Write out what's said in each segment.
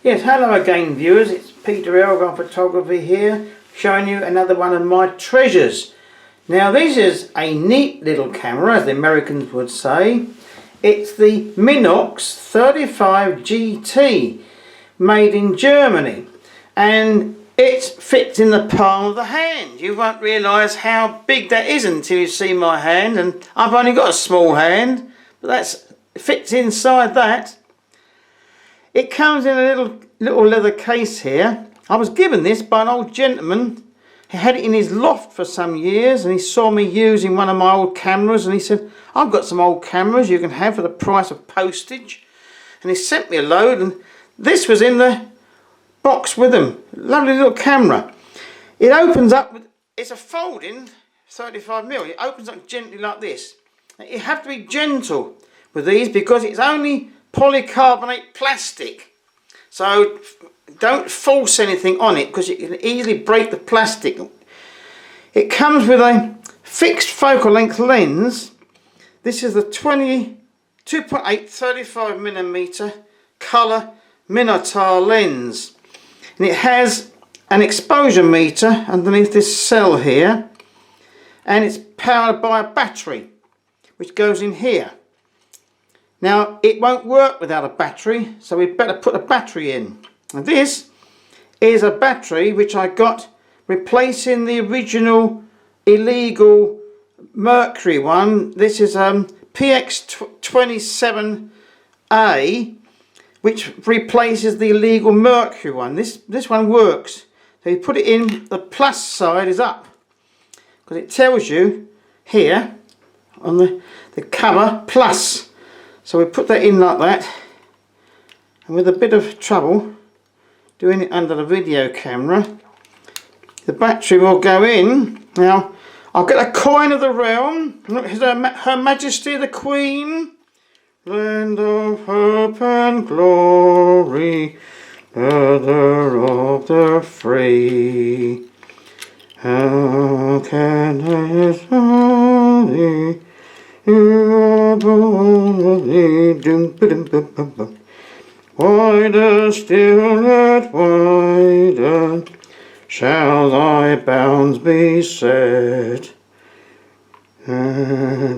Yes, hello again viewers, it's Peter Elgar Photography here, showing you another one of my treasures. Now this is a neat little camera, as the Americans would say. It's the Minox 35 GT, made in Germany, and it fits in the palm of the hand. You won't realise how big that is until you see my hand, and I've only got a small hand, but it fits inside that. It comes in a little leather case here. I was given this by an old gentleman. He had it in his loft for some years, and he saw me using one of my old cameras, and he said, I've got some old cameras you can have for the price of postage. And he sent me a load, and this was in the box with them. Lovely little camera. It opens up with, it's a folding 35mm. It opens up gently like this. You have to be gentle with these because it's only polycarbonate plastic, so don't force anything on it because it can easily break the plastic. It comes with a fixed focal length lens. This is the 2.8 35mm colour Minox lens, and it has an exposure meter underneath this cell here, and it's powered by a battery which goes in here. Now it won't work without a battery, so we'd better put a battery in. And this is a battery which I got replacing the original illegal mercury one. This is PX27A, which replaces the illegal mercury one. This one works. So you put it in, the plus side is up, because it tells you here on the cover plus. So we put that in like that, and with a bit of trouble doing it under the video camera, the battery will go in. Now I'll get a coin of the realm. Look, here's Her Majesty the Queen. Land of hope and glory, mother of the free. How can I serve thee? Wider still, yet wider, shall thy bounds be set. Boom,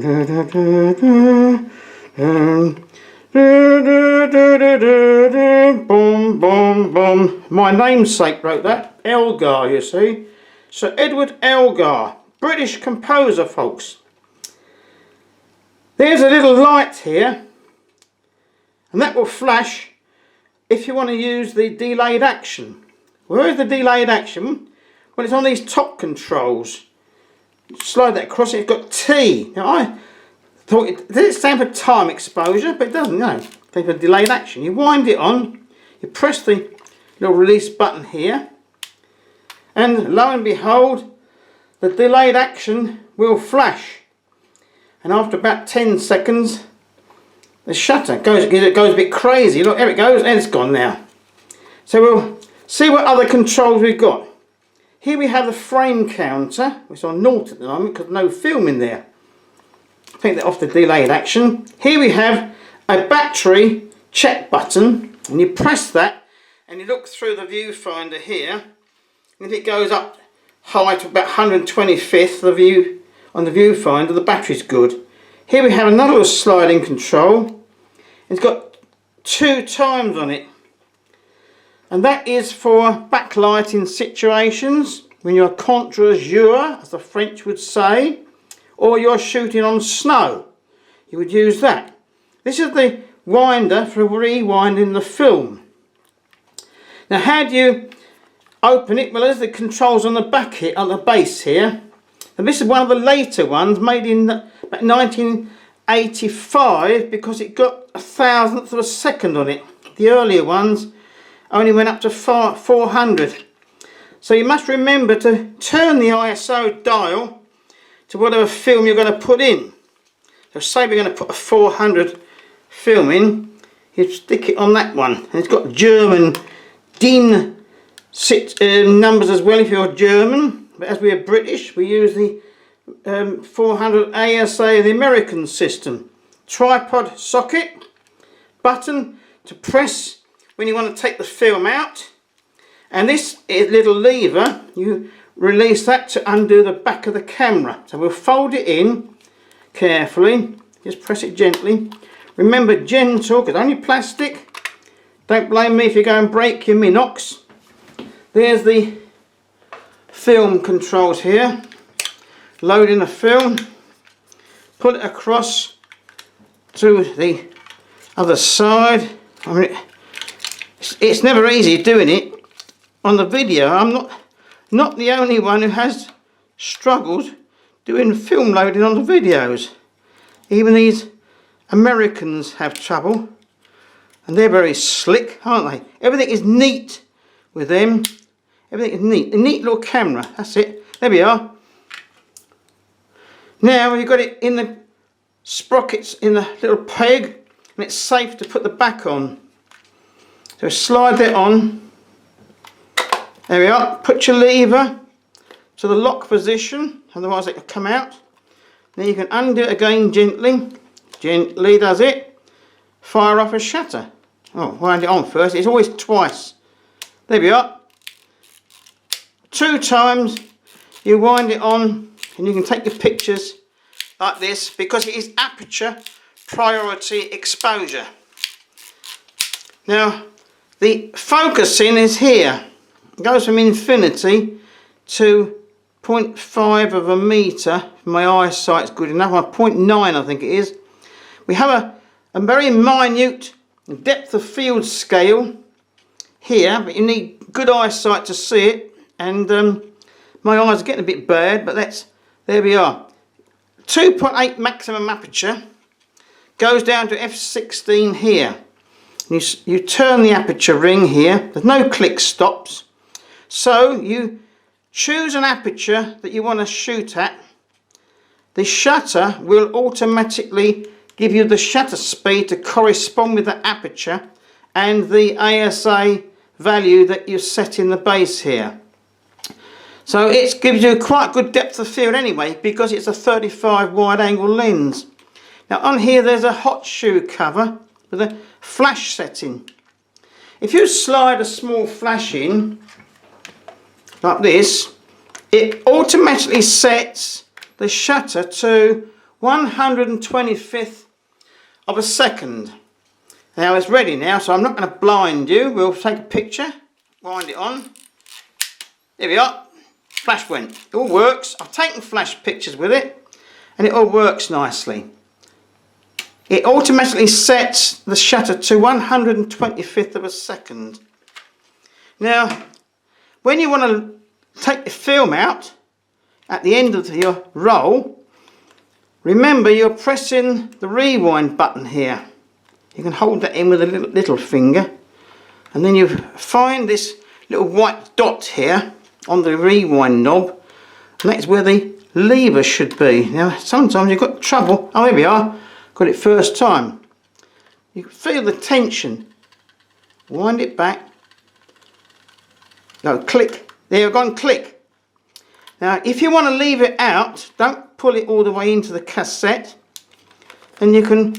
boom, boom. My namesake wrote that, Elgar, you see. Sir Edward Elgar, British composer, folks. There's a little light here, and that will flash if you want to use the delayed action. Where is the delayed action? Well, it's on these top controls. Slide that across, it's got T. Now I thought, did it stand for time exposure? But it doesn't, no. It stands for delayed action. You wind it on, you press the little release button here, and lo and behold, the delayed action will flash. And after about 10 seconds, the shutter goes a bit crazy. Look, there it goes, and it's gone now. So we'll see what other controls we've got. Here we have the frame counter, which is on 0 at the moment because no film in there. Take that off the delayed action. Here we have a battery check button, and you press that, and you look through the viewfinder here, and if it goes up high to about 125th the view on the viewfinder, the battery's good. Here we have another little sliding control. It's got 2 times on it, and that is for backlighting situations when you're contre jour, as the French would say, or you're shooting on snow. You would use that. This is the winder for rewinding the film. Now how do you open it? Well, there's the controls on the back here, on the base here. And this is one of the later ones, made in about 1985, because it got 1/1000th of a second on it. The earlier ones only went up to 400. So you must remember to turn the ISO dial to whatever film you're going to put in. So say we're going to put a 400 film in, you stick it on that one. And it's got German DIN numbers as well if you're German. But as we are British, we use the 400 ASA, the American system. Tripod socket, button to press when you want to take the film out. And this little lever, you release that to undo the back of the camera. So we'll fold it in carefully, just press it gently. Remember, gentle, because only plastic. Don't blame me if you go and break your Minox. There's the film controls here. Load in the film, put it across to the other side. I mean, it's never easy doing it on the video. I'm not the only one who has struggled doing film loading on the videos. Even these Americans have trouble, and they're very slick, aren't they? Everything is neat with them. Everything is neat. A neat little camera. That's it. There we are. Now you've got it in the sprockets in the little peg, and it's safe to put the back on. So slide that on. There we are. Put your lever to the lock position, otherwise it will come out. Then you can undo it again gently. Gently does it. Fire off a shutter. Oh, wind it on first. It's always twice. There we are. 2 times you wind it on, and you can take your pictures like this because it is aperture priority exposure. Now the focusing is here. It goes from infinity to 0.5 of a metre. My eyesight's good enough. 0.9 I think it is. We have a very minute depth of field scale here, but you need good eyesight to see it. And my eyes are getting a bit bad, but there we are. 2.8 maximum aperture, goes down to f16 here. You turn the aperture ring here. There's no click stops. So you choose an aperture that you want to shoot at. The shutter will automatically give you the shutter speed to correspond with the aperture and the ASA value that you set in the base here. So it gives you quite good depth of field anyway, because it's a 35 wide angle lens. Now on here there's a hot shoe cover with a flash setting. If you slide a small flash in like this, it automatically sets the shutter to 125th of a second. Now it's ready now, so I'm not going to blind you. We'll take a picture, wind it on. There we are. Flash went. It all works. I've taken flash pictures with it, and it all works nicely. It automatically sets the shutter to 125th of a second. Now, when you want to take the film out at the end of your roll, remember you're pressing the rewind button here. You can hold that in with a little finger, and then you find this little white dot here on the rewind knob, and that's where the lever should be. Now sometimes you've got trouble. Oh, here we are. Got it first time. You can feel the tension. Wind it back. No, click. There, you've gone click. Now if you want to leave it out, don't pull it all the way into the cassette, and you can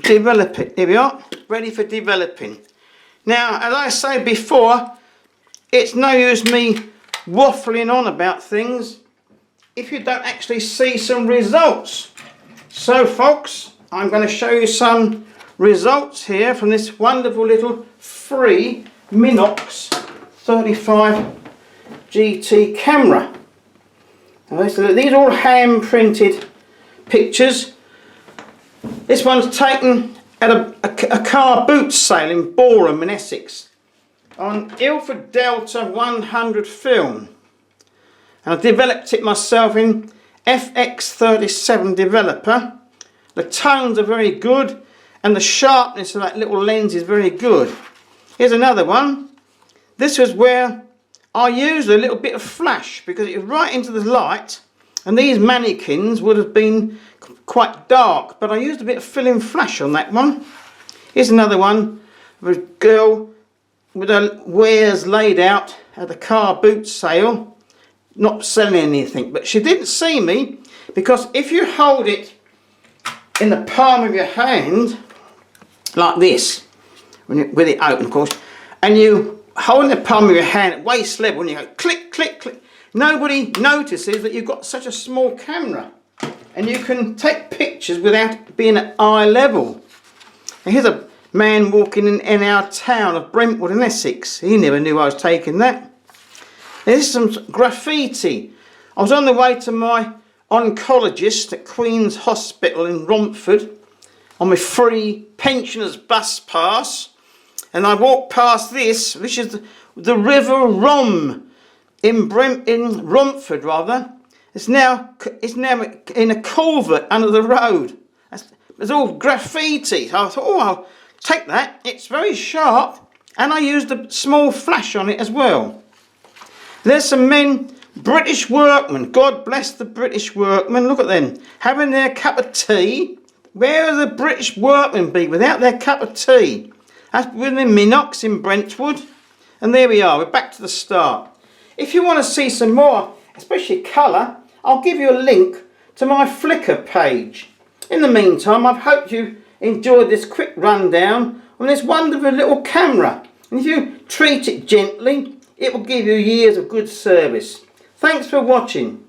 develop it. There we are, ready for developing. Now, as I said before, it's no use me waffling on about things if you don't actually see some results. So folks, I'm going to show you some results here from this wonderful little free Minox 35 GT camera. Now, so these are all hand printed pictures. This one's taken at a car boot sale in Boreham in Essex on Ilford Delta 100 film, and I developed it myself in FX37 developer. The tones are very good, and the sharpness of that little lens is very good. Here's another one. This was where I used a little bit of flash because it was right into the light, and these mannequins would have been quite dark, but I used a bit of fill-in flash on that one. Here's another one of a girl with her wares laid out at the car boot sale, not selling anything, but she didn't see me, because if you hold it in the palm of your hand like this, with it open, of course, and you hold in the palm of your hand at waist level and you go click, click, click. Nobody notices that you've got such a small camera and you can take pictures without being at eye level. And here's a man walking in our town of Brentwood in Essex. He never knew I was taking that. There's some graffiti. I was on the way to my oncologist at Queen's Hospital in Romford on my free pensioners bus pass, and I walked past this, which is the River Rom in Romford rather. It's now in a culvert under the road. There's all graffiti. So I thought, oh, I'll take that. It's very sharp, and I used a small flash on it as well. There's some men, British workmen. God bless the British workmen. Look at them having their cup of tea. Where would the British workmen be without their cup of tea? That's with the Minox in Brentwood. And there we are. We're back to the start. If you want to see some more, especially colour, I'll give you a link to my Flickr page. In the meantime, I hope you enjoyed this quick rundown on this wonderful little camera. And if you treat it gently, it will give you years of good service. Thanks for watching.